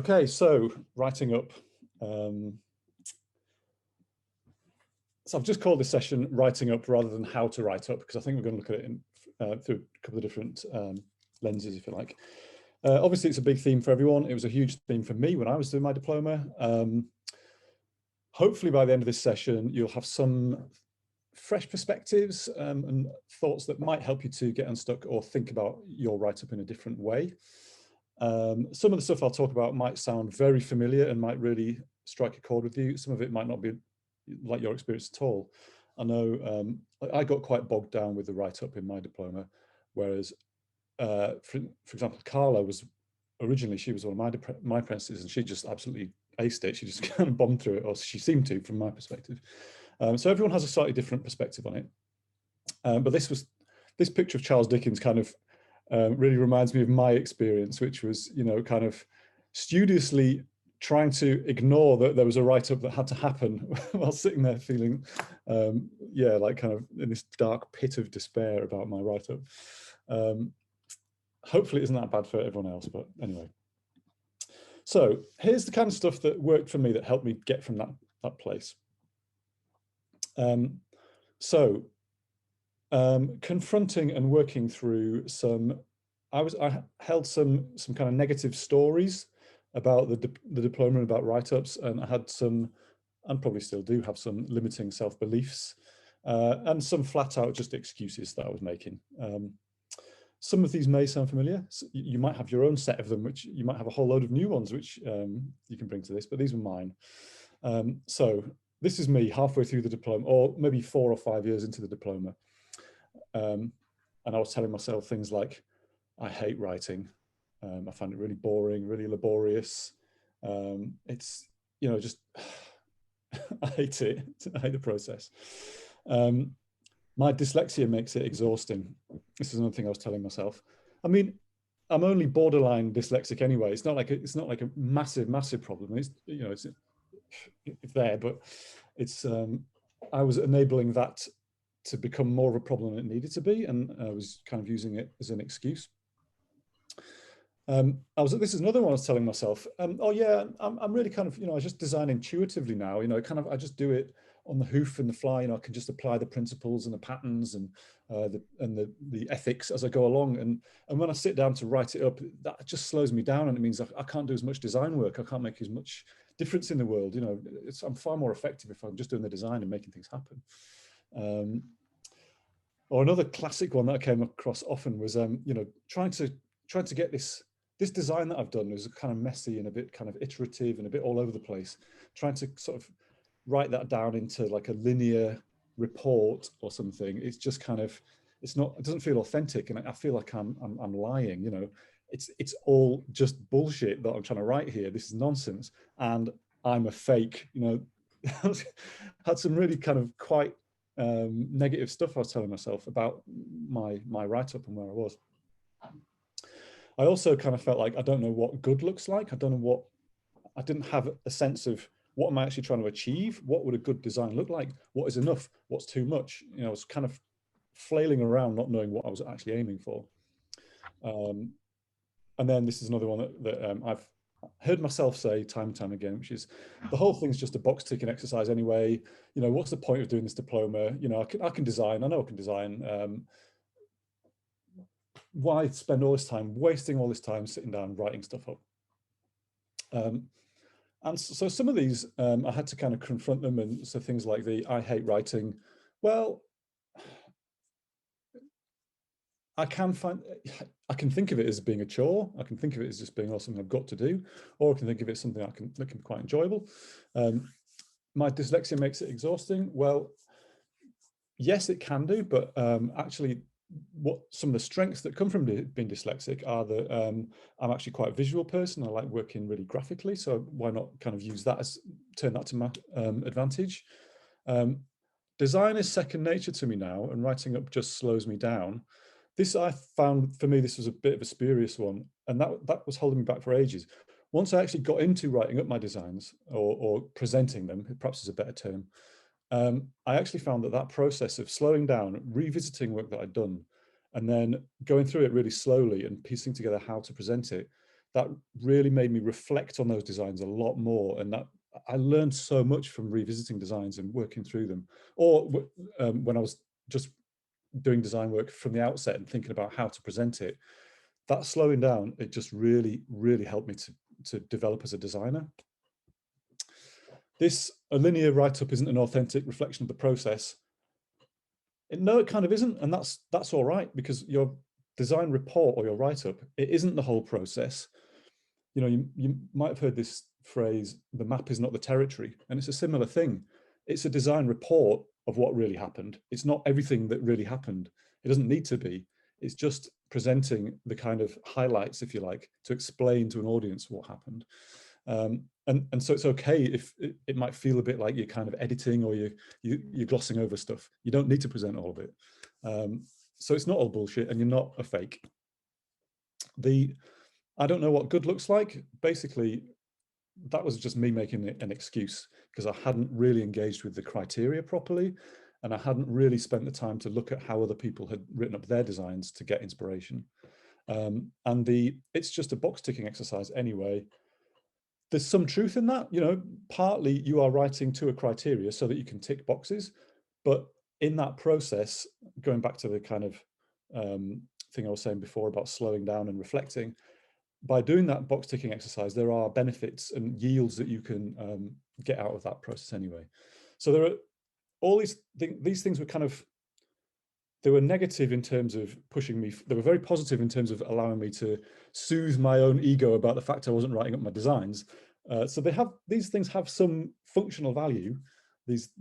Okay, so writing up. So I've just called this session writing up rather than how to write up, because I think we're going to look at it through a couple of different lenses, if you like. Obviously, it's a big theme for everyone. It was a huge theme for me when I was doing my diploma. Hopefully, by the end of this session, you'll have some fresh perspectives and thoughts that might help you to get unstuck or think about your write-up in a different way. Some of the stuff I'll talk about might sound very familiar and might really strike a chord with you. Some of it might not be like your experience at all. I know I got quite bogged down with the write-up in my diploma, whereas, for example, Carla was originally, she was one of my apprentices, and she just absolutely aced it. She just kind of bombed through it, or she seemed to, from my perspective. So everyone has a slightly different perspective on it. But this picture of Charles Dickens kind of really reminds me of my experience, which was, you know, kind of studiously trying to ignore that there was a write-up that had to happen while sitting there feeling, yeah, like kind of in this dark pit of despair about my write-up. Hopefully it isn't that bad for everyone else, but anyway. So here's the kind of stuff that worked for me, that helped me get from that place. Confronting and working through some, I held some kind of negative stories about the diploma, about write-ups, and I had some, and probably still do have, some limiting self-beliefs and some flat out just excuses that I was making. Some of these may sound familiar. So you might have your own set of them, which you might have a whole load of new ones which you can bring to this, but these were mine. So this is me halfway through the diploma, or maybe 4 or 5 years into the diploma. And I was telling myself things like, I hate writing. I find it really boring, really laborious. It's, you know, just, I hate it. I hate the process. My dyslexia makes it exhausting. This is another thing I was telling myself. I mean, I'm only borderline dyslexic anyway. It's not like a massive problem. It's, you know, it's there, but it's, I was enabling that to become more of a problem than it needed to be, and I was kind of using it as an excuse. This is another one I was telling myself, oh yeah, I'm really kind of, you know, I just design intuitively now, you know, kind of, I just do it on the hoof and the fly, you know, I can just apply the principles and the patterns and the ethics as I go along. And when I sit down to write it up, that just slows me down, and it means I can't do as much design work. I can't make as much difference in the world. You know, I'm far more effective if I'm just doing the design and making things happen. Or another classic one that I came across often was, you know, trying to get this design that I've done is kind of messy and a bit kind of iterative and a bit all over the place, trying to sort of write that down into like a linear report or something. It's just kind of, it doesn't feel authentic, and I feel like I'm lying, you know. It's all just bullshit that I'm trying to write here. This is nonsense, and I'm a fake, you know. Had some really kind of quite negative stuff I was telling myself about my write-up and where I was. I also kind of felt like I don't know what good looks like. I didn't have a sense of what am I actually trying to achieve? What would a good design look like? What is enough? What's too much? You know, I was kind of flailing around, not knowing what I was actually aiming for. And then this is another one that I've heard myself say time and time again, which is the whole thing's just a box ticking exercise anyway. You know, what's the point of doing this diploma? You know, I can design. I know I can design. Why spend all this time, wasting all this time sitting down writing stuff up? And so some of these, I had to kind of confront them. And so things like I hate writing. Well, I can think of it as being a chore. I can think of it as just being something I've got to do, or I can think of it as something that can be quite enjoyable. My dyslexia makes it exhausting. Well, yes, it can do, but actually, what some of the strengths that come from being dyslexic are that I'm actually quite a visual person. I like working really graphically, so why not kind of use that turn that to my advantage. Design is second nature to me now, and writing up just slows me down. This, I found, for me, this was a bit of a spurious one, and that was holding me back for ages. Once I actually got into writing up my designs, or presenting them, perhaps is a better term, I actually found that process of slowing down, revisiting work that I'd done, and then going through it really slowly and piecing together how to present it, that really made me reflect on those designs a lot more. And that I learned so much from revisiting designs and working through them. Or when I was just doing design work from the outset and thinking about how to present it, that slowing down, it just really, really helped me to develop as a designer. A linear write-up isn't an authentic reflection of the process. No, it kind of isn't, and that's all right, because your design report or your write-up, it isn't the whole process. You know, you might have heard this phrase, the map is not the territory, and it's a similar thing. It's a design report of what really happened. It's not everything that really happened. It doesn't need to be. It's just presenting the kind of highlights, if you like, to explain to an audience what happened. And so it's okay if it might feel a bit like you're kind of editing or you're glossing over stuff. You don't need to present all of it. So it's not all bullshit, and you're not a fake. I don't know what good looks like. Basically, that was just me making an excuse because I hadn't really engaged with the criteria properly, and I hadn't really spent the time to look at how other people had written up their designs to get inspiration. It's just a box ticking exercise anyway. There's some truth in that, you know, partly you are writing to a criteria so that you can tick boxes, but in that process, going back to the kind of thing I was saying before about slowing down and reflecting, by doing that box ticking exercise, there are benefits and yields that you can get out of that process anyway. So there are all these things were kind of, they were negative in terms of pushing me. They were very positive in terms of allowing me to soothe my own ego about the fact I wasn't writing up my designs. So these things have some functional value,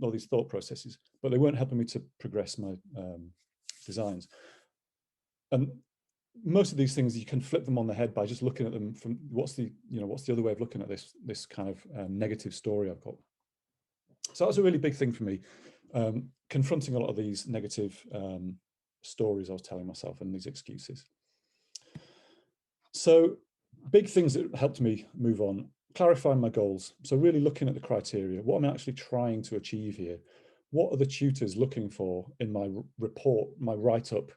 all these thought processes, but they weren't helping me to progress my designs. And most of these things, you can flip them on the head by just looking at them from what's the other way of looking at this kind of negative story I've got. So that was a really big thing for me, confronting a lot of these negative stories I was telling myself and these excuses. So big things that helped me move on: clarifying my goals. So really looking at the criteria. What am I actually trying to achieve here? What are the tutors looking for in my report, my write-up?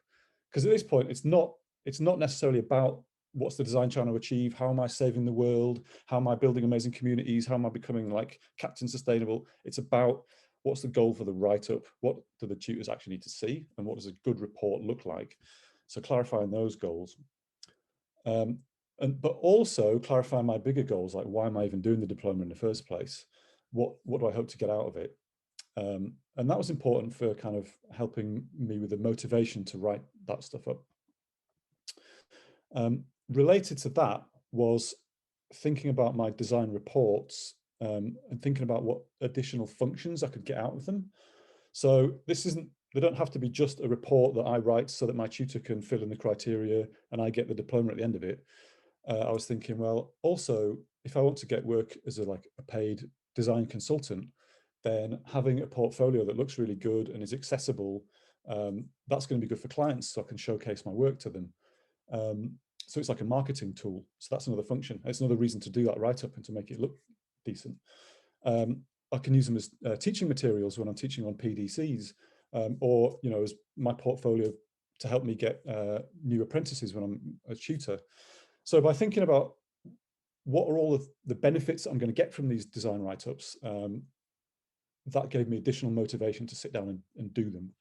Because at this point, it's not necessarily about what's the design trying to achieve, how am I saving the world, how am I building amazing communities, how am I becoming like Captain Sustainable. It's about what's the goal for the write-up, what do the tutors actually need to see, and what does a good report look like? So clarifying those goals. But also clarifying my bigger goals, like why am I even doing the diploma in the first place? What do I hope to get out of it? And that was important for kind of helping me with the motivation to write that stuff up. Related to that was thinking about my design reports and thinking about what additional functions I could get out of them. So they don't have to be just a report that I write so that my tutor can fill in the criteria and I get the diploma at the end of it. I was thinking, well, also, if I want to get work as a paid design consultant, then having a portfolio that looks really good and is accessible, that's going to be good for clients, so I can showcase my work to them. So it's like a marketing tool. So that's another function. It's another reason to do that write-up and to make it look decent. I can use them as teaching materials when I'm teaching on PDCs, or as my portfolio to help me get new apprentices when I'm a tutor. So by thinking about what are all of the benefits I'm going to get from these design write-ups, that gave me additional motivation to sit down and do them.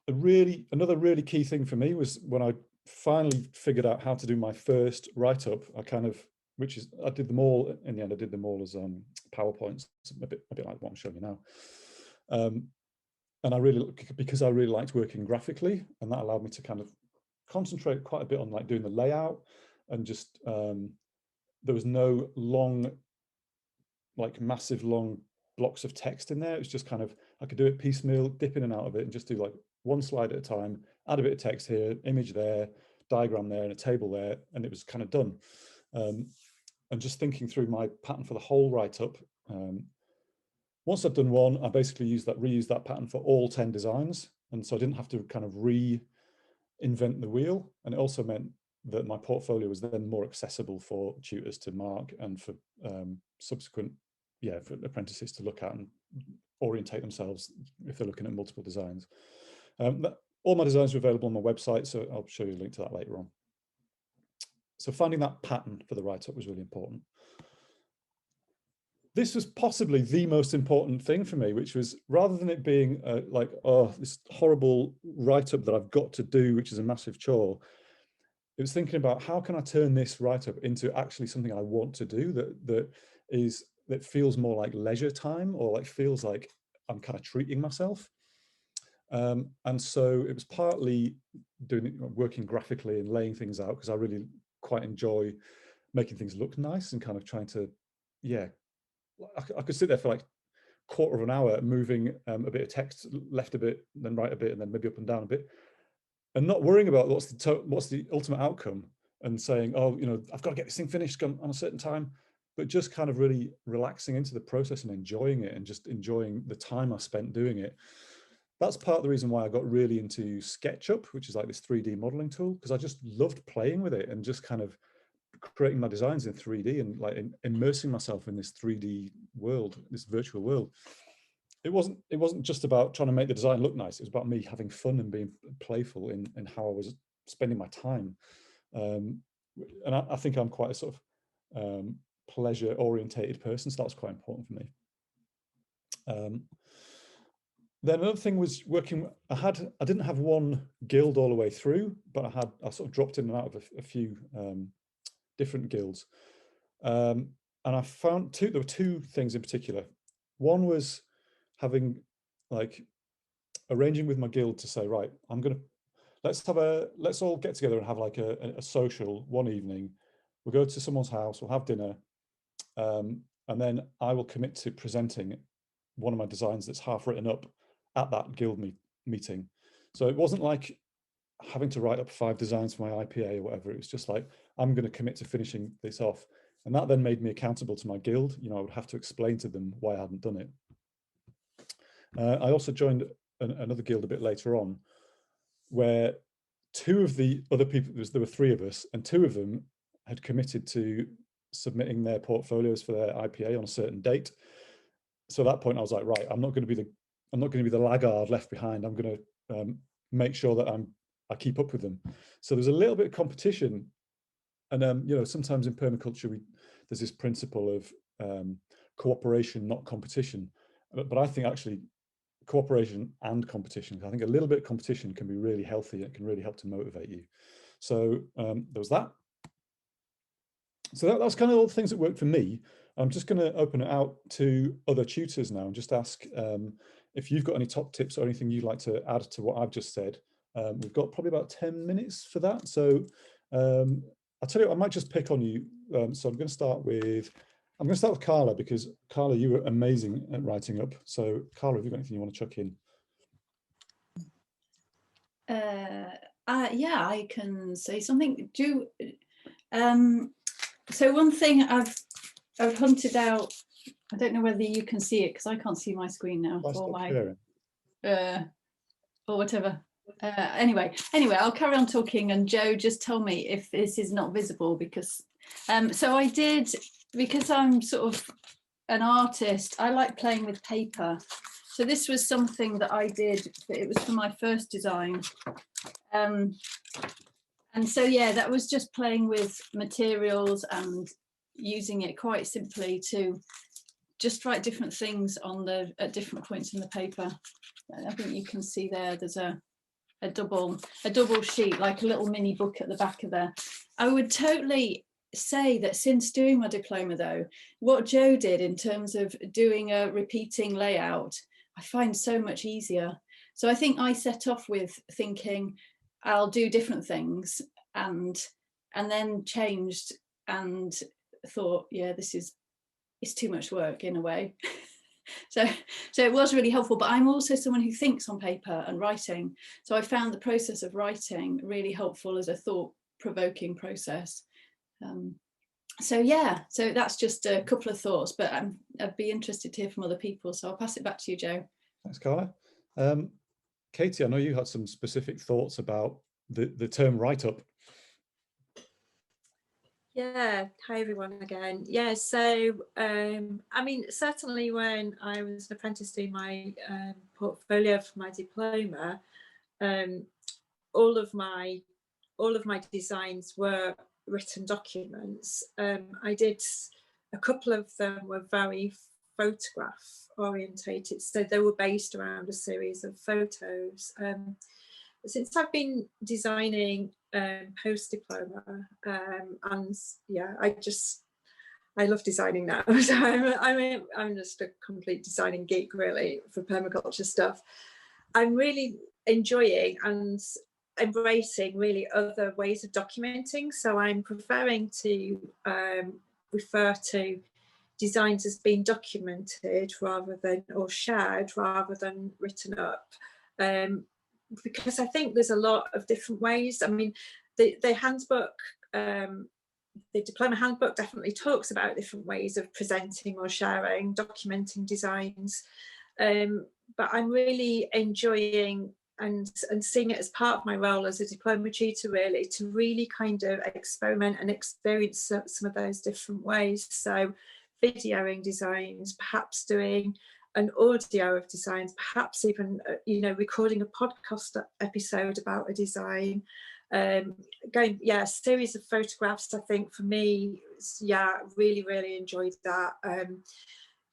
Another really key thing for me was when I finally figured out how to do my first write-up. I did them all in the end. I did them all as PowerPoints, a bit like what I'm showing you now. And because I really liked working graphically, and that allowed me to kind of concentrate quite a bit on doing the layout, and just there was no massive long blocks of text in there. It was just kind of, I could do it piecemeal, dip in and out of it, and just do one slide at a time, add a bit of text here, image there, diagram there, and a table there, and it was kind of done. And just thinking through my pattern for the whole write-up. Once I've done one, I basically reuse that pattern for all 10 designs. And so I didn't have to kind of reinvent the wheel. And it also meant that my portfolio was then more accessible for tutors to mark and for subsequent, for apprentices to look at and orientate themselves if they're looking at multiple designs. All my designs are available on my website, so I'll show you a link to that later on. So finding that pattern for the write-up was really important. This was possibly the most important thing for me, which was, rather than it being like, oh, this horrible write-up that I've got to do, which is a massive chore, it was thinking about how can I turn this write-up into actually something I want to do, that feels more like leisure time, or like feels like I'm kind of treating myself. And so it was partly working graphically and laying things out, because I really quite enjoy making things look nice and kind of trying to, yeah, I could sit there for like a quarter of an hour moving a bit of text left a bit, then right a bit, and then maybe up and down a bit, and not worrying about what's the ultimate outcome, and saying, oh, you know, I've got to get this thing finished on a certain time, but just kind of really relaxing into the process and enjoying it, and just enjoying the time I spent doing it. That's part of the reason why I got really into SketchUp, which is like this 3D modeling tool, because I just loved playing with it and just kind of creating my designs in 3D and like immersing myself in this 3D world, this virtual world. It wasn't just about trying to make the design look nice. It was about me having fun and being playful in how I was spending my time. And I think I'm quite a sort of pleasure orientated person, so that's quite important for me. Then another thing was working. I didn't have one guild all the way through, but I sort of dropped in and out of a few different guilds, and I found there were two things in particular. One was having, like, arranging with my guild to say, right, let's all get together and have like a social one evening. We'll go to someone's house, we'll have dinner, and then I will commit to presenting one of my designs that's half written up at that guild meeting. So it wasn't like having to write up 5 designs for my IPA or whatever. It was just like, I'm going to commit to finishing this off. And that then made me accountable to my guild. You know, I would have to explain to them why I hadn't done it. I also joined another guild a bit later on, where 2 of the other people, there were 3 of us, and 2 of them had committed to submitting their portfolios for their IPA on a certain date. So at that point I was like, right, I'm not going to be the laggard left behind. I'm going to make sure that I keep up with them. So there's a little bit of competition, and you know, sometimes in permaculture there's this principle of cooperation, not competition. But I think actually cooperation and competition, I think a little bit of competition can be really healthy. It can really help to motivate you. So there was that. So that's kind of all the things that worked for me. I'm just going to open it out to other tutors now and just ask if you've got any top tips or anything you'd like to add to what I've just said. We've got probably about 10 minutes for that. So I'll tell you, I might just pick on you. So I'm going to start with Carla, because Carla, you were amazing at writing up. So Carla, have you got anything you want to chuck in? Yeah, I can say something. So one thing I've hunted out, I don't know whether you can see it because I can't see my screen now, or whatever. Anyway, I'll carry on talking, and Joe, just tell me if this is not visible, because so I did, because I'm sort of an artist, I like playing with paper. So this was something that I did, but it was for my first design. And so, yeah, that was just playing with materials and using it quite simply to just write different things at different points in the paper. I think you can see there's a double sheet, like a little mini book at the back of there. I would totally say that since doing my diploma, though, what Joe did in terms of doing a repeating layout, I find so much easier. So I think I set off with thinking I'll do different things, and then changed and thought, yeah, it's too much work in a way. So it was really helpful, but I'm also someone who thinks on paper and writing. So I found the process of writing really helpful as a thought-provoking process. So yeah, so that's just a couple of thoughts, but I'd be interested to hear from other people. So I'll pass it back to you, Joe. Thanks, Carla. Katie, I know you had some specific thoughts about the term write-up. Yeah, hi everyone again. Yeah, so I mean, certainly when I was an apprentice doing my portfolio for my diploma, all of my designs were written documents. I did a couple of them were very photograph orientated, so they were based around a series of photos. Since I've been designing post-diploma, and yeah, I love designing now. So I'm just a complete designing geek really for permaculture stuff. I'm really enjoying and embracing really other ways of documenting. So I'm preferring to refer to designs as being documented rather than, or shared rather than written up. Because I think there's a lot of different ways. I mean, the handbook, the diploma handbook definitely talks about different ways of presenting or sharing, documenting designs. But I'm really enjoying and seeing it as part of my role as a diploma tutor, really, to really kind of experiment and experience some of those different ways. So videoing designs, perhaps doing an audio of designs, perhaps even, you know, recording a podcast episode about a design. Going, yeah, a series of photographs, I think for me, yeah, really enjoyed that.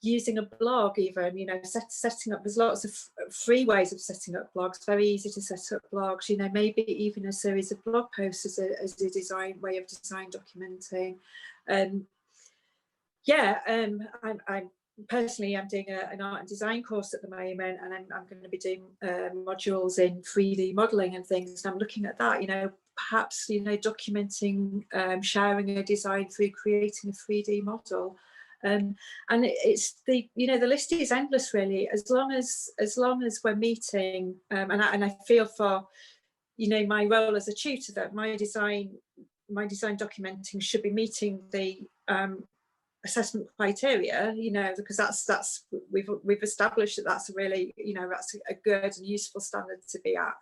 Using a blog even, you know, setting up, there's lots of free ways of setting up blogs, very easy to set up blogs, you know, maybe even a series of blog posts as a design way of design documenting. Yeah, I'm personally, I'm doing an art and design course at the moment, and I'm going to be doing modules in 3D modelling and things, and I'm looking at that, you know, perhaps, you know, documenting, sharing a design through creating a 3D model. And it's the, you know, the list is endless really, as long as we're meeting, and I feel for, you know, my role as a tutor, that my design documenting should be meeting the assessment criteria, you know, because that's we've established that that's a really, you know, that's a good and useful standard to be at.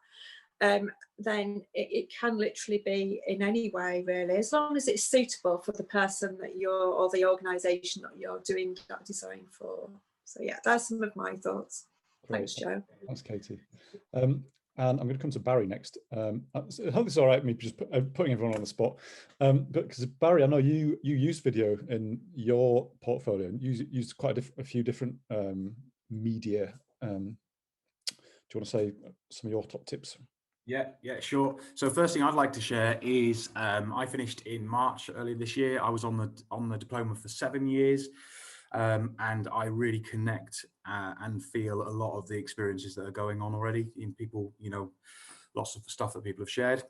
Then it can literally be in any way really, as long as it's suitable for the person that you're, or the organisation that you're doing that design for. So yeah, that's some of my thoughts. Great. Thanks, Joe. Thanks, Katie. And I'm going to come to Barry next. I hope it's all right with me just putting everyone on the spot. But because Barry, I know you use video in your portfolio and use quite a few different media. Do you want to say some of your top tips? Yeah, sure. So first thing I'd like to share is I finished in March earlier this year. I was on the diploma for 7 years, and I really connect and feel a lot of the experiences that are going on already in people, you know, lots of the stuff that people have shared.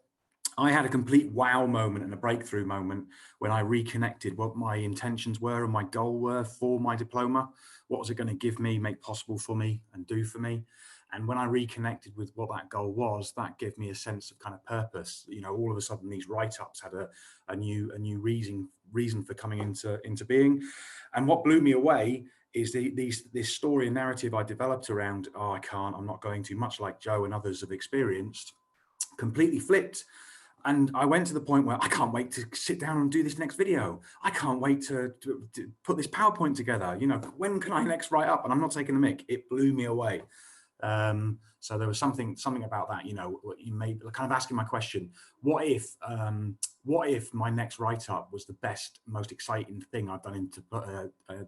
I had a complete wow moment and a breakthrough moment when I reconnected what my intentions were and my goal were for my diploma. What was it going to give me, make possible for me, and do for me? And when I reconnected with what that goal was, that gave me a sense of kind of purpose. You know, all of a sudden these write-ups had a new reason for coming into being. And what blew me away is this story and narrative I developed around, oh, I'm not going to, much like Joe and others have experienced, completely flipped. And I went to the point where I can't wait to sit down and do this next video. I can't wait to put this PowerPoint together. You know, when can I next write up? And I'm not taking a mick. It blew me away. So there was something about that, you know, you may kind of asking my question, what if my next write-up was the best, most exciting thing I've done into a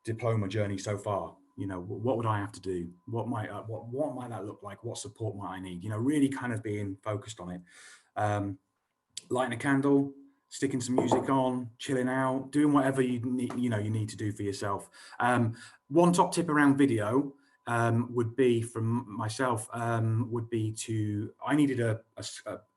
diploma journey so far? You know, what would I have to do? What might that look like? What support might I need? You know, really kind of being focused on it. Lighting a candle, sticking some music on, chilling out, doing whatever you need to do for yourself. One top tip around video would be from myself, would be I needed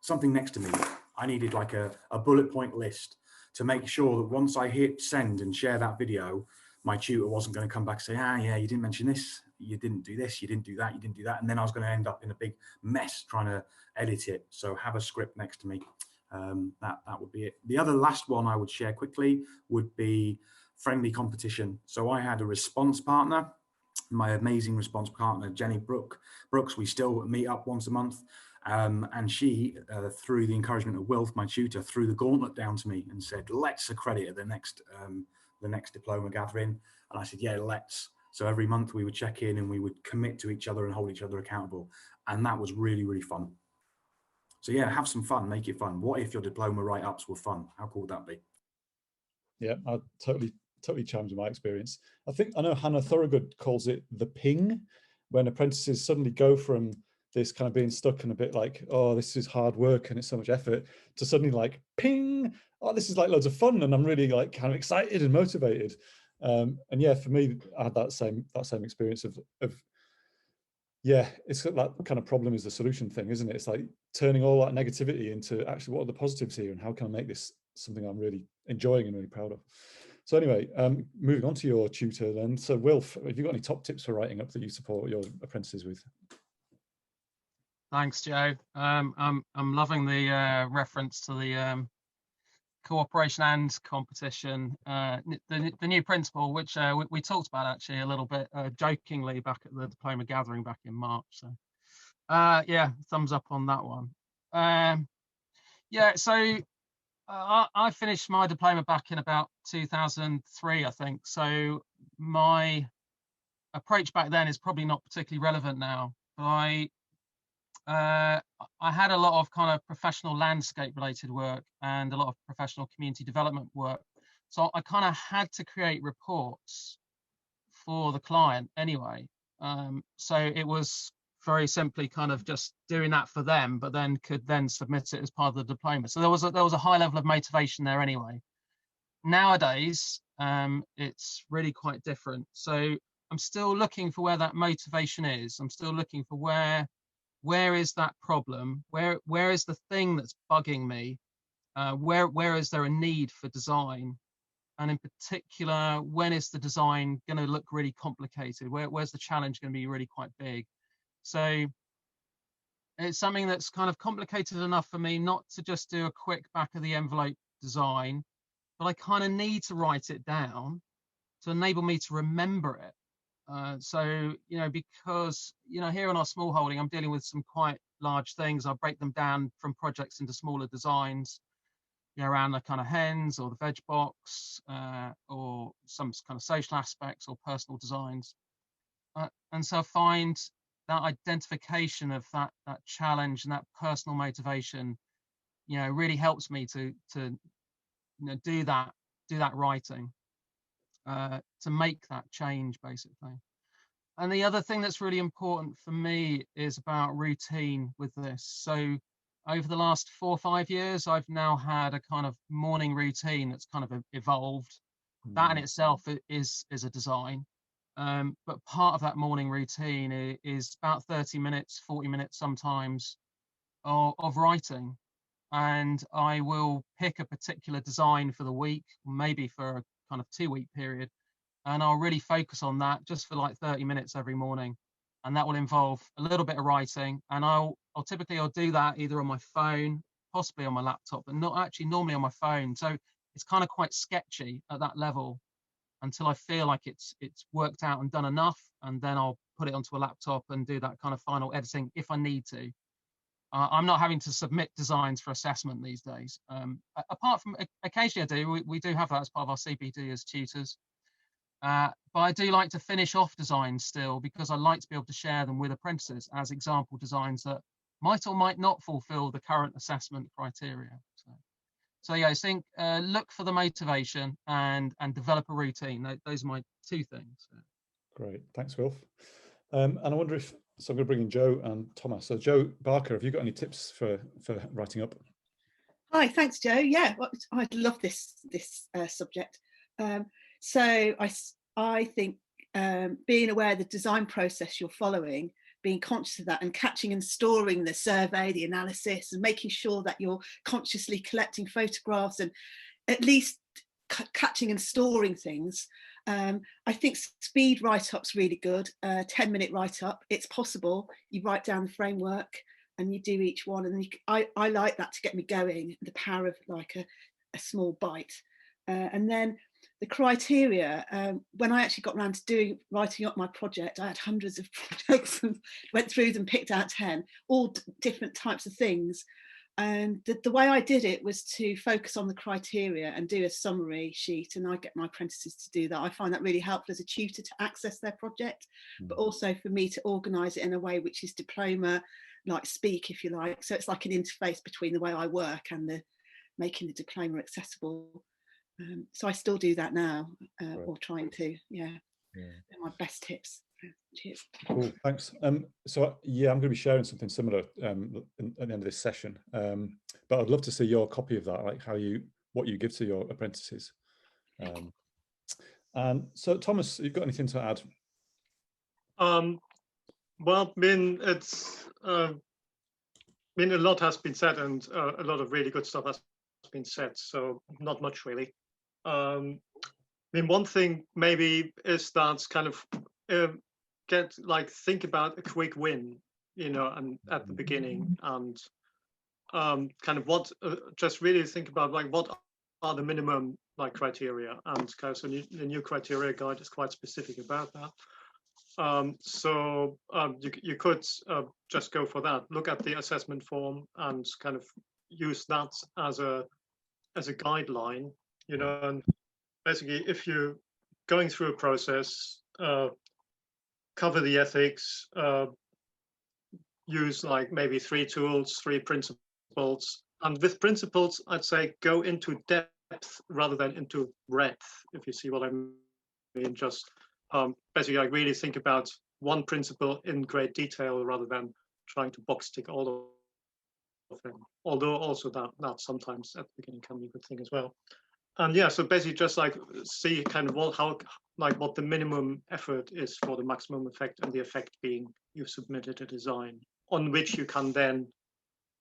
something next to me. I needed like a bullet point list to make sure that once I hit send and share that video, my tutor wasn't going to come back and say, yeah, you didn't mention this, you didn't do this, you didn't do that, you didn't do that. And then I was going to end up in a big mess trying to edit it. So have a script next to me. That would be it. The other last one I would share quickly would be friendly competition. So I had a response partner, my amazing response partner, Jenny Brooks. We still meet up once a month. And she, through the encouragement of Wilf, my tutor, threw the gauntlet down to me and said, let's accredit at the next diploma gathering. And I said, yeah, let's. So every month we would check in and we would commit to each other and hold each other accountable. And that was really, really fun. So yeah, have some fun, make it fun. What if your diploma write-ups were fun? How cool would that be? Yeah, I totally chimes with my experience. I know Hannah Thorogood calls it the ping, when apprentices suddenly go from this kind of being stuck and a bit like, oh, this is hard work and it's so much effort, to suddenly like ping, oh, this is like loads of fun and I'm really like kind of excited and motivated. And yeah, for me, I had that same experience of yeah, it's that kind of problem is the solution thing, isn't it? It's like turning all that negativity into actually what are the positives here and how can I make this something I'm really enjoying and really proud of. So anyway, moving on to your tutor then. So Wilf, have you got any top tips for writing up that you support your apprentices with? Thanks, Joe. I'm loving the reference to the cooperation and competition. The new principle, which we talked about actually a little bit jokingly back at the Diploma Gathering back in March. So yeah, thumbs up on that one. Yeah, so I finished my diploma back in about 2003, I think. So my approach back then is probably not particularly relevant now. But I had a lot of kind of professional landscape related work and a lot of professional community development work. So I kind of had to create reports for the client anyway. So it was very simply kind of just doing that for them, but then could then submit it as part of the diploma. So there was a high level of motivation there anyway. Nowadays, it's really quite different. So I'm still looking for where that motivation is. I'm still looking for where is that problem? Where is the thing that's bugging me? Where is there a need for design? And in particular, when is the design going to look really complicated? Where's the challenge going to be really quite big? So it's something that's kind of complicated enough for me not to just do a quick back of the envelope design, but I kind of need to write it down to enable me to remember it. So, because, here in our small holding, I'm dealing with some quite large things. I break them down from projects into smaller designs, around the kind of hens or the veg box, or some kind of social aspects or personal designs. And so I find that identification of that challenge and that personal motivation, really helps me to do that writing, to make that change, basically. And the other thing that's really important for me is about routine with this. So over the last 4 or 5 years, I've now had a kind of morning routine that's kind of evolved. That in itself is a design. But part of that morning routine is about 30 minutes, 40 minutes sometimes of writing. And I will pick a particular design for the week, maybe for a kind of 2-week period. And I'll really focus on that just for like 30 minutes every morning. And that will involve a little bit of writing. And I'll do that either on my phone, possibly on my laptop, but not actually normally on my phone. So it's kind of quite sketchy at that level until I feel like it's worked out and done enough. And then I'll put it onto a laptop and do that kind of final editing if I need to. I'm not having to submit designs for assessment these days. Apart from occasionally I do, we do have that as part of our CBD as tutors. But I do like to finish off designs still because I like to be able to share them with apprentices as example designs that might or might not fulfill the current assessment criteria. So yeah, I think look for the motivation and develop a routine. Those are my 2 things. Great, thanks, Wilf. And I wonder if, so I'm going to bring in Joe and Thomas. So Joe Barker, have you got any tips for writing up? Hi, thanks, Joe. Yeah, well, I love this subject. So I think being aware of the design process you're following, being conscious of that and catching and storing the survey, the analysis, and making sure that you're consciously collecting photographs and at least catching and storing things. I think speed write-up's really good. 10-minute write-up, it's possible. You write down the framework and you do each one, and I like that to get me going, the power of like a small bite. And then the criteria, when I actually got around to writing up my project, I had hundreds of projects and went through them, picked out 10, all different types of things. And the way I did it was to focus on the criteria and do a summary sheet, and I get my apprentices to do that. I find that really helpful as a tutor to access their project, but also for me to organise it in a way which is diploma like speak, if you like. So it's like an interface between the way I work and the making the diploma accessible. So I still do that now, or trying to. Yeah, they're my best tips. Cheers. Cool, thanks. So yeah, I'm going to be sharing something similar at the end of this session, but I'd love to see your copy of that, like what you give to your apprentices. And so Thomas, you've got anything to add? Well, a lot has been said, and a lot of really good stuff has been said, so not much really. One thing maybe is that kind of think about a quick win, and at the beginning, and kind of just really think about like what are the minimum criteria, and so the new criteria guide is quite specific about that. You could just go for that. Look at the assessment form and kind of use that as a guideline, and basically if you're going through a process, cover the ethics, use like maybe 3 tools, 3 principles, and with principles I'd say go into depth rather than into breadth, if you see what I mean. Just basically like really think about one principle in great detail rather than trying to box tick all of them, although also that sometimes at the beginning can be a good thing as well. And yeah, so basically just like see kind of what the minimum effort is for the maximum effect, and the effect being you've submitted a design on which you can then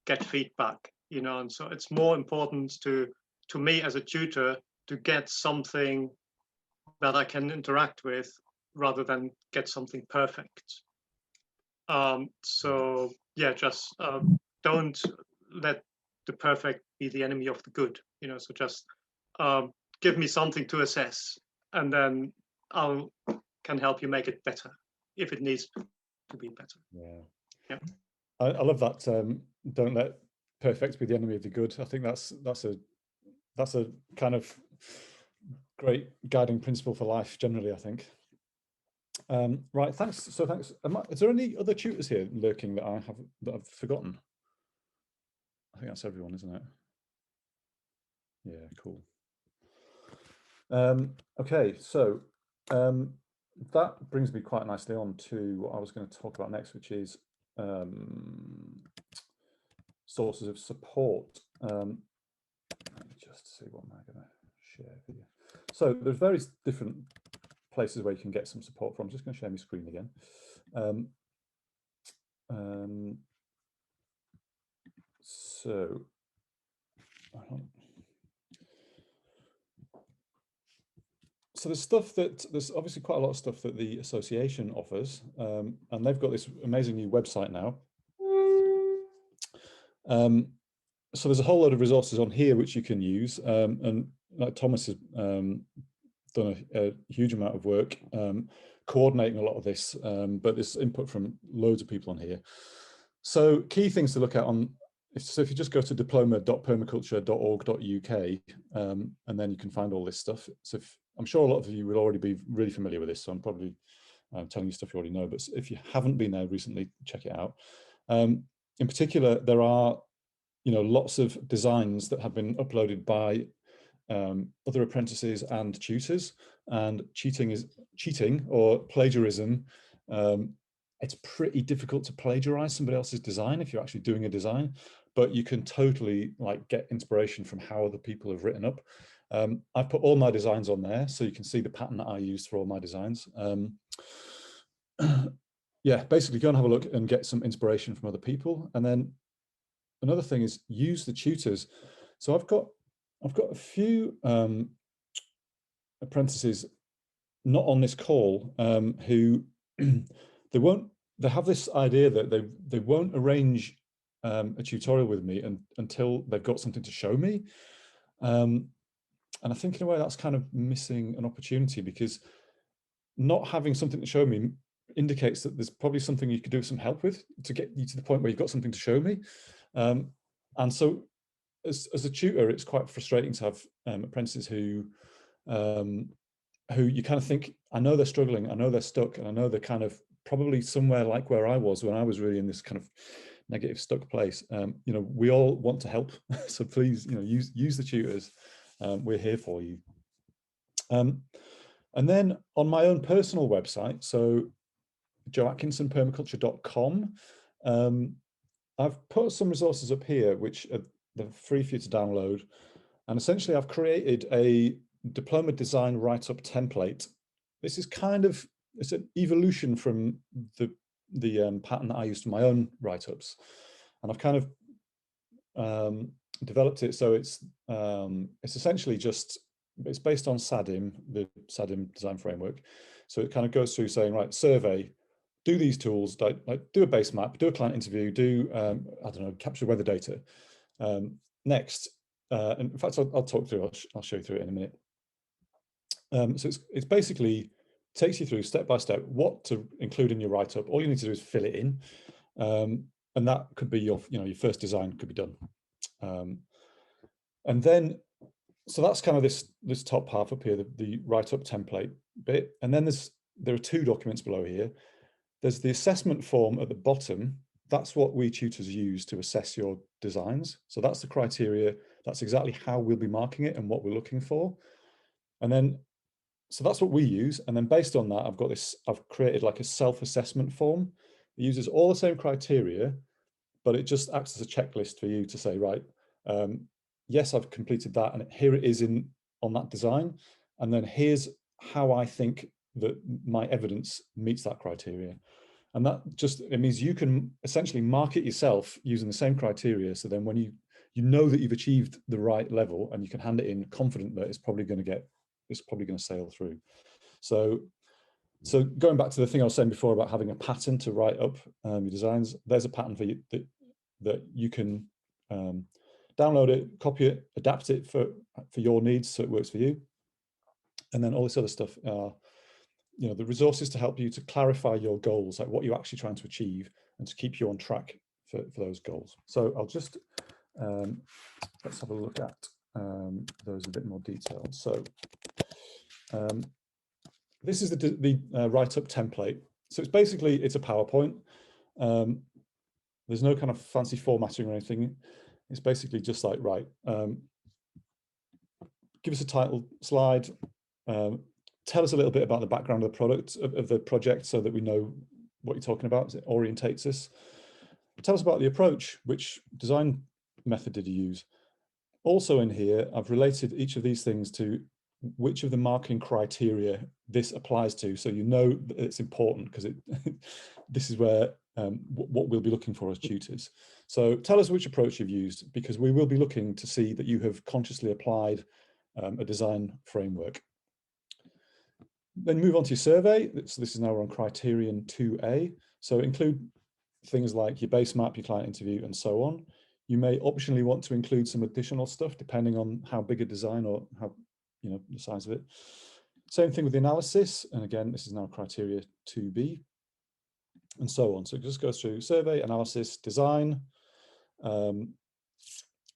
get feedback, and so it's more important to me as a tutor to get something that I can interact with rather than get something perfect. So yeah, just don't let the perfect be the enemy of the good, so just give me something to assess, and then I can help you make it better if it needs to be better. Yeah. I love that. Don't let perfect be the enemy of the good. I think that's a kind of great guiding principle for life generally, I think. Right, thanks. So thanks. Is there any other tutors here lurking that I've forgotten? I think that's everyone, isn't it? Yeah, cool. Okay, so that brings me quite nicely on to what I was going to talk about next, which is sources of support. Let me just see what am I going to share here. So there's various different places where you can get some support from. I'm just going to share my screen again. So there's obviously quite a lot of stuff that the association offers, and they've got this amazing new website now. So there's a whole load of resources on here which you can use, and like Thomas has done a huge amount of work coordinating a lot of this, but there's input from loads of people on here. So key things to look at so if you just go to diploma.permaculture.org.uk, and then you can find all this stuff. So I'm sure a lot of you will already be really familiar with this, so I'm probably telling you stuff you already know, but if you haven't been there recently, check it out. In particular, there are lots of designs that have been uploaded by other apprentices and tutors, and cheating or plagiarism. It's pretty difficult to plagiarize somebody else's design if you're actually doing a design, but you can totally get inspiration from how other people have written up. I've put all my designs on there, so you can see the pattern that I used for all my designs. Yeah, basically go and have a look and get some inspiration from other people. And then another thing is use the tutors. So I've got a few apprentices not on this call who they have this idea that they won't arrange a tutorial with me until they've got something to show me. And I think in a way that's kind of missing an opportunity, because not having something to show me indicates that there's probably something you could do some help with to get you to the point where you've got something to show me. And so as a tutor, it's quite frustrating to have apprentices who you kind of think, I know they're struggling, I know they're stuck, and I know they're kind of probably somewhere like where I was when I was really in this kind of negative stuck place. You know, we all want to help, so please, you know, use the tutors. We're here for you. And then on my own personal website, so Joe Atkinson, permaculture.com, I've put some resources up here which are they're free for you to download. And essentially I've created a diploma design write-up template. This is kind of, it's an evolution from the pattern that I used for my own write-ups. And I've kind of developed it so it's essentially just, it's based on SADIM, the SADIM design framework. So it kind of goes through saying, right, survey, do these tools, like do a base map, do a client interview, do, I don't know, capture weather data. Next, and in fact, I'll talk through, I'll show you through it in a minute. So it's basically takes you through step by step what to include in your write-up. All you need to do is fill it in. And that could be your, you know, your first design could be done. And then, so that's kind of this top half up here, the write-up template bit. And then there are two documents below here. There's the assessment form at the bottom. That's what we tutors use to assess your designs. So that's the criteria. That's exactly how we'll be marking it and what we're looking for. And then, so that's what we use. And then based on that, I've created like a self-assessment form. It uses all the same criteria, but it just acts as a checklist for you to say, right, yes, I've completed that, and here it is on that design. And then here's how I think that my evidence meets that criteria. And that just, it means you can essentially mark it yourself using the same criteria. So then when you know that you've achieved the right level, and you can hand it in confident that it's probably going to sail through. So going back to the thing I was saying before about having a pattern to write up your designs, there's a pattern for you that you can download it, copy it, adapt it for your needs so it works for you. And then all this other stuff are, you know, the resources to help you to clarify your goals, like what you're actually trying to achieve, and to keep you on track for those goals. So I'll just, let's have a look at those in a bit more detail. So this is the write-up template. So it's basically, it's a PowerPoint. There's no kind of fancy formatting or anything. It's basically just like, right, give us a title slide, tell us a little bit about the background of the product, of the project, so that we know what you're talking about. It orientates us. Tell us about the approach. Which design method did you use? Also in here, I've related each of these things to which of the marking criteria this applies to, so you know that it's important, because this is where what we'll be looking for as tutors. So tell us which approach you've used, because we will be looking to see that you have consciously applied a design framework. Then move on to your survey. So this is now on criterion 2A. So include things like your base map, your client interview, and so on. You may optionally want to include some additional stuff depending on how big a design or how, you know, the size of it. Same thing with the analysis. And again, this is now criteria 2B, and so on. So it just goes through survey, analysis, design.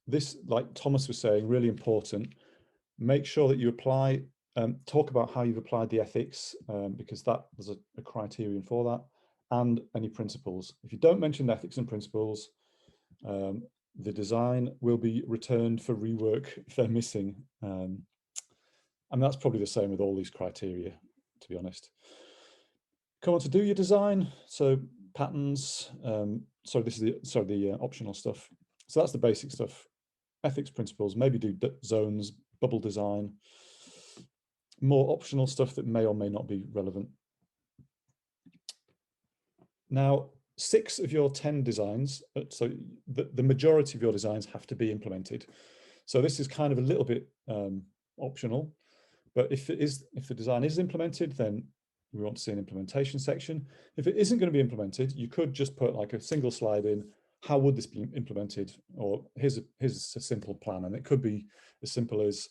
This, like Thomas was saying, really important. Make sure that you apply, talk about how you've applied the ethics, because that was a criterion for that, and any principles. If you don't mention ethics and principles, the design will be returned for rework if they're missing. And that's probably the same with all these criteria, to be honest. Come on to do your design. So patterns, this is the optional stuff. So that's the basic stuff. Ethics, principles, maybe do zones, bubble design, more optional stuff that may or may not be relevant. Now, 6 of your 10 designs, so the majority of your designs have to be implemented. So this is kind of a little bit optional, but if the design is implemented, then we want to see an implementation section. If it isn't going to be implemented, you could just put like a single slide in, how would this be implemented? Or here's a simple plan, and it could be as simple as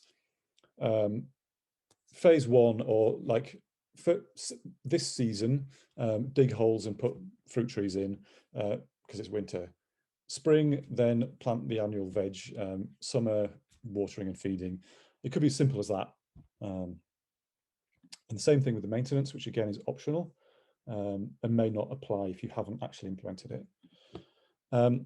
phase 1, or like for this season, dig holes and put fruit trees in because it's winter. Spring, then plant the annual veg. Summer, watering and feeding. It could be as simple as that. And the same thing with the maintenance, which again is optional and may not apply if you haven't actually implemented it. We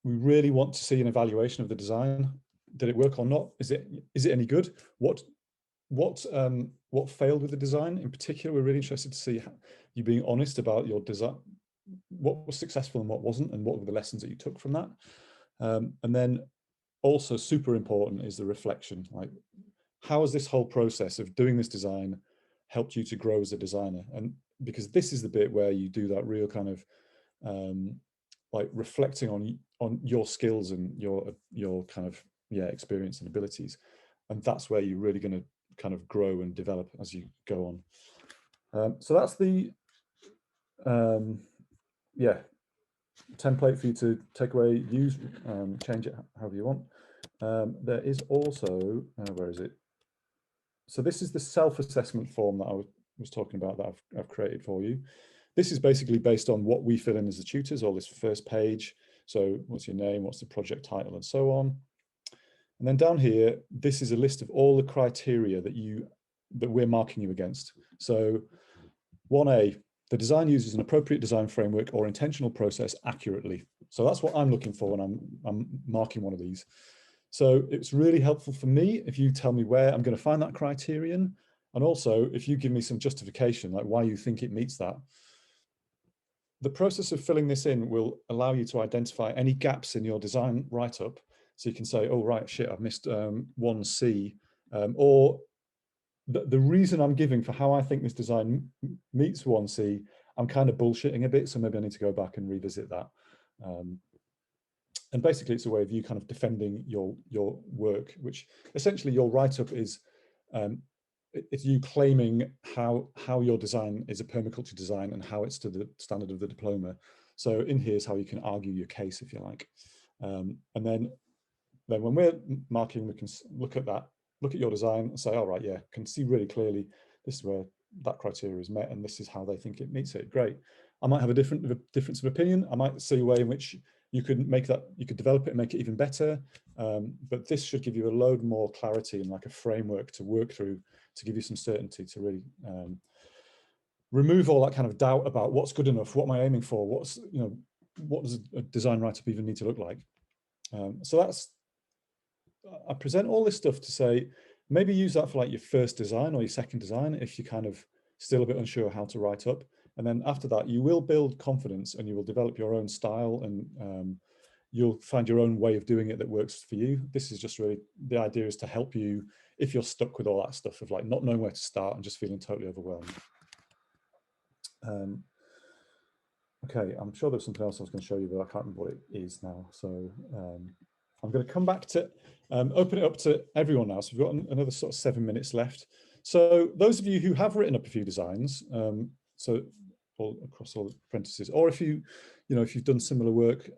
really want to see an evaluation of the design. Did it work or not? Is it any good? What failed with the design? In particular, we're really interested to see you being honest about your design, what was successful and what wasn't, and what were the lessons that you took from that. And then also super important is the reflection. Like, how has this whole process of doing this design helped you to grow as a designer? And because this is the bit where you do that real kind of like reflecting on your skills and your kind of experience and abilities, and that's where you're really going to kind of grow and develop as you go on. So that's the template for you to take away, use, change it however you want. There is also where is it? So this is the self-assessment form that I was talking about that I've created for you. This is basically based on what we fill in as the tutors, or this first page. So what's your name, what's the project title, and so on. And then down here, this is a list of all the criteria that we're marking you against. So 1A, the design uses an appropriate design framework or intentional process accurately. So that's what I'm looking for when I'm marking one of these. So it's really helpful for me if you tell me where I'm going to find that criterion, and also if you give me some justification, like why you think it meets that. The process of filling this in will allow you to identify any gaps in your design write-up. So you can say, oh, right, shit, I've missed 1C, or the reason I'm giving for how I think this design meets 1C, I'm kind of bullshitting a bit, so maybe I need to go back and revisit that. And basically, it's a way of you kind of defending your work, which essentially your write-up is, it's you claiming how your design is a permaculture design and how it's to the standard of the diploma. So in here's how you can argue your case, if you like. And then when we're marking, we can look at that, look at your design and say, all right, yeah, can see really clearly this is where that criteria is met and this is how they think it meets it. Great. I might have a difference of opinion. I might see a way in which you could make that, you could develop it and make it even better. But this should give you a load more clarity and like a framework to work through to give you some certainty to really remove all that kind of doubt about what's good enough, what am I aiming for, what's, you know, what does a design write-up even need to look like? So that's, I present all this stuff to say, maybe use that for like your first design or your second design if you're kind of still a bit unsure how to write up. And then after that, you will build confidence and you will develop your own style and you'll find your own way of doing it that works for you. This is just really, the idea is to help you if you're stuck with all that stuff of like not knowing where to start and just feeling totally overwhelmed. Okay, I'm sure there's something else I was going to show you, but I can't remember what it is now. So I'm going to come back to open it up to everyone now. So we've got another sort of 7 minutes left. So those of you who have written up a few designs, so all across all the apprentices, or if if you've done similar work,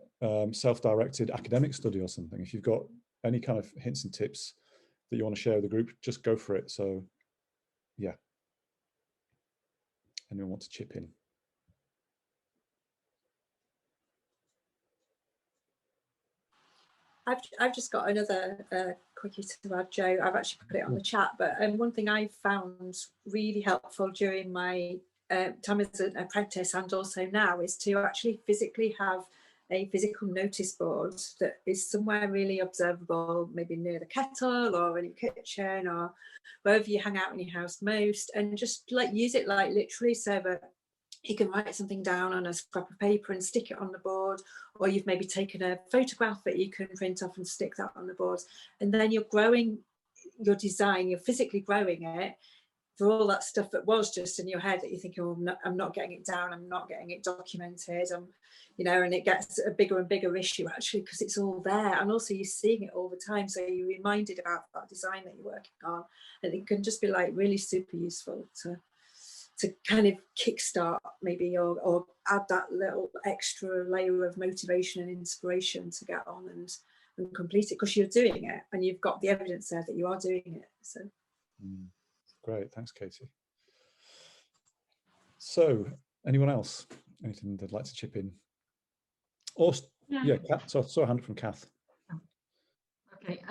self-directed academic study or something, if you've got any kind of hints and tips that you want to share with the group, just go for it. So yeah, anyone want to chip in? I've just got another quickie to add, Joe. I've actually put it on the chat, but one thing I found really helpful during my time as an apprentice and also now is to actually physically have a physical notice board that is somewhere really observable, maybe near the kettle or in your kitchen or wherever you hang out in your house most, and just like use it like literally so that you can write something down on a scrap of paper and stick it on the board, or you've maybe taken a photograph that you can print off and stick that on the board, and then you're growing your design, you're physically growing it for all that stuff that was just in your head that you're thinking, oh, I'm not getting it down, I'm not getting it documented, and it gets a bigger and bigger issue actually because it's all there, and also you're seeing it all the time, so you're reminded about that design that you're working on, and it can just be like really super useful to kind of kickstart maybe or add that little extra layer of motivation and inspiration to get on and complete it because you're doing it and you've got the evidence there that you are doing it. So great, thanks Katie. So anyone else, anything they'd like to chip in? Or yeah, Kath, so I saw a hand from Kath. Okay,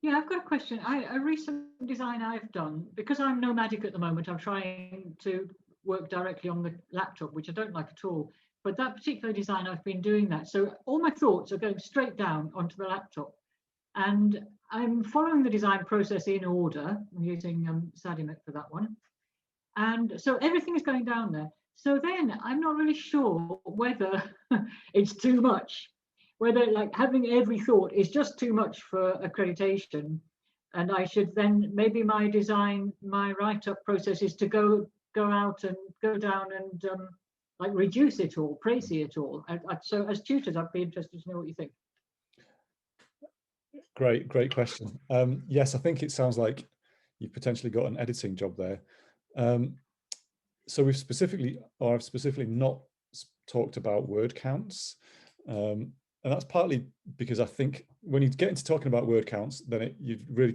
yeah, I've got a question. A recent design I've done, because I'm nomadic at the moment, I'm trying to work directly on the laptop, which I don't like at all. but that particular design, I've been doing that. So all my thoughts are going straight down onto the laptop. And I'm following the design process in order. I'm using Sadimet for that one. And so everything is going down there. So then I'm not really sure whether it's too much, whether like having every thought is just too much for accreditation. And I should then, maybe my design, my write-up process is to go out and go down and like reduce it all, précis it all. So as tutors, I'd be interested to know what you think. Great question. Yes, I think it sounds like you've potentially got an editing job there. So I've specifically not talked about word counts. And that's partly because I think when you get into talking about word counts, then you're really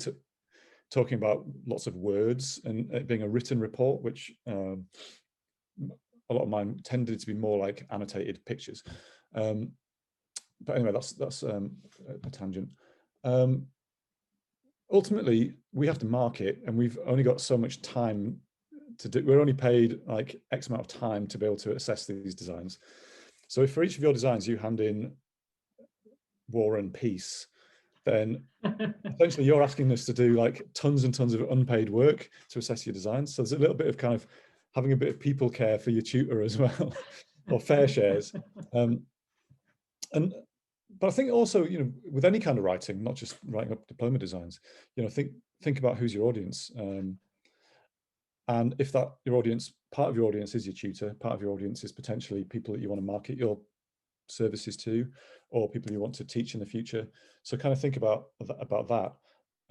talking about lots of words and it being a written report, which a lot of mine tended to be more like annotated pictures. But anyway, that's a tangent. Ultimately, we have to market, and we've only got so much time to do. We're only paid like X amount of time to be able to assess these designs. So if for each of your designs you hand in War and Peace, then essentially you're asking us to do like tons and tons of unpaid work to assess your designs. So there's a little bit of kind of having a bit of people care for your tutor as well, or fair shares. But I think also, you know, with any kind of writing, not just writing up diploma designs, you know, think about who's your audience. And if that part of your audience is your tutor, part of your audience is potentially people that you want to market your services to, or people you want to teach in the future. So kind of think about that,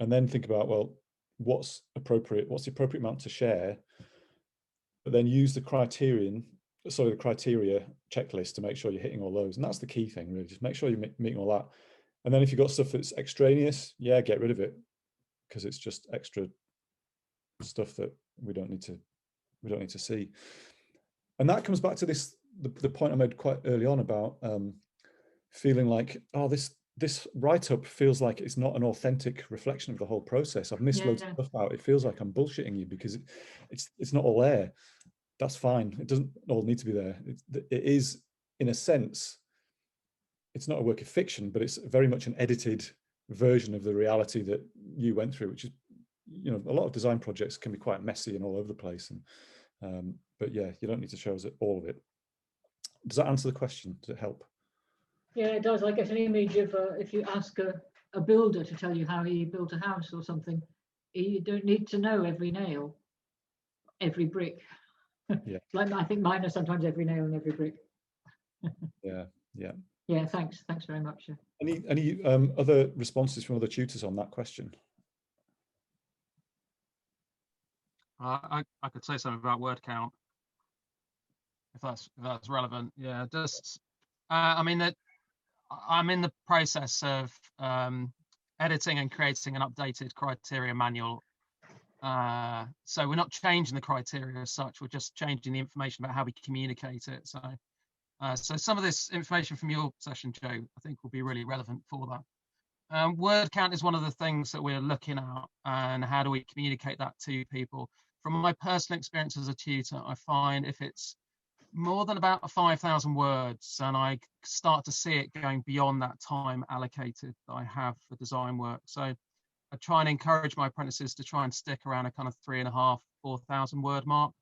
and then think about, well, what's the appropriate amount to share, but then use the criteria checklist to make sure you're hitting all those. And that's the key thing, really. Just make sure you're meeting all that. And then if you've got stuff that's extraneous, yeah, get rid of it, because it's just extra stuff that we don't need to see. And that comes back to the point I made quite early on about feeling like, oh, this write-up feels like it's not an authentic reflection of the whole process. I've missed loads of stuff out. It feels like I'm bullshitting you because it's not all there. That's fine. It doesn't all need to be there. It is, in a sense, it's not a work of fiction, but it's very much an edited version of the reality that you went through, which is, you know, a lot of design projects can be quite messy and all over the place. And but yeah, you don't need to show us all of it. Does that answer the question? Does it help? Yeah, it does. I get an image of if you ask a builder to tell you how he built a house or something, you don't need to know every nail, every brick. Yeah. Like I think mine are sometimes every nail and every brick. Yeah. Thanks very much. Any other responses from other tutors on that question? I could say something about word count, if that's relevant. Yeah, just I mean that I'm in the process of editing and creating an updated criteria manual. So we're not changing the criteria as such, we're just changing the information about how we communicate it. So some of this information from your session, Joe, I think will be really relevant for that. Word count is one of the things that we're looking at, and how do we communicate that to people. From my personal experience as a tutor, I find if it's more than about 5,000 words, and I start to see it going beyond that time allocated that I have for design work. So I try and encourage my apprentices to try and stick around a kind of 3,500, 4,000 word mark.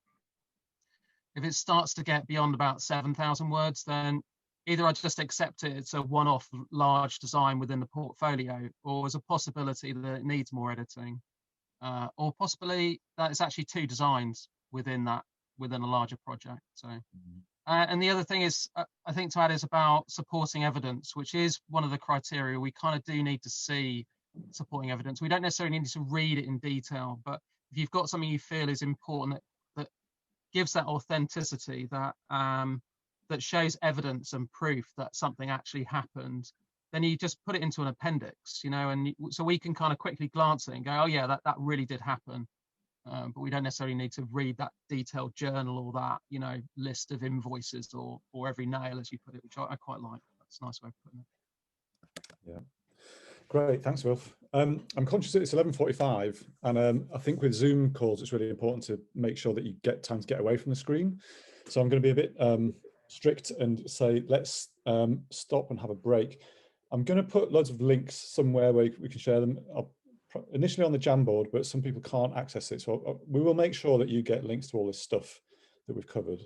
If it starts to get beyond about 7,000 words, then either I just accept it's a one-off large design within the portfolio, or there's a possibility that it needs more editing, or possibly that it's actually two designs within a larger project. So, and the other thing is, I think to add is about supporting evidence, which is one of the criteria. We kind of do need to see supporting evidence. We don't necessarily need to read it in detail, but if you've got something you feel is important that gives that authenticity, that that shows evidence and proof that something actually happened, then you just put it into an appendix, you know, and so we can kind of quickly glance at it and go, oh yeah, that really did happen. But we don't necessarily need to read that detailed journal or that, you know, list of invoices or every nail, as you put it, which I quite like. That's a nice way of putting it. Yeah. Great, thanks, Wilf. I'm conscious that it's 11:45, and I think with Zoom calls, it's really important to make sure that you get time to get away from the screen. So I'm going to be a bit strict and say, let's stop and have a break. I'm going to put loads of links somewhere where we can share them. Initially on the Jamboard, but some people can't access it. So we will make sure that you get links to all this stuff that we've covered.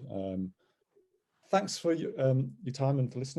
Thanks for your time and for listening.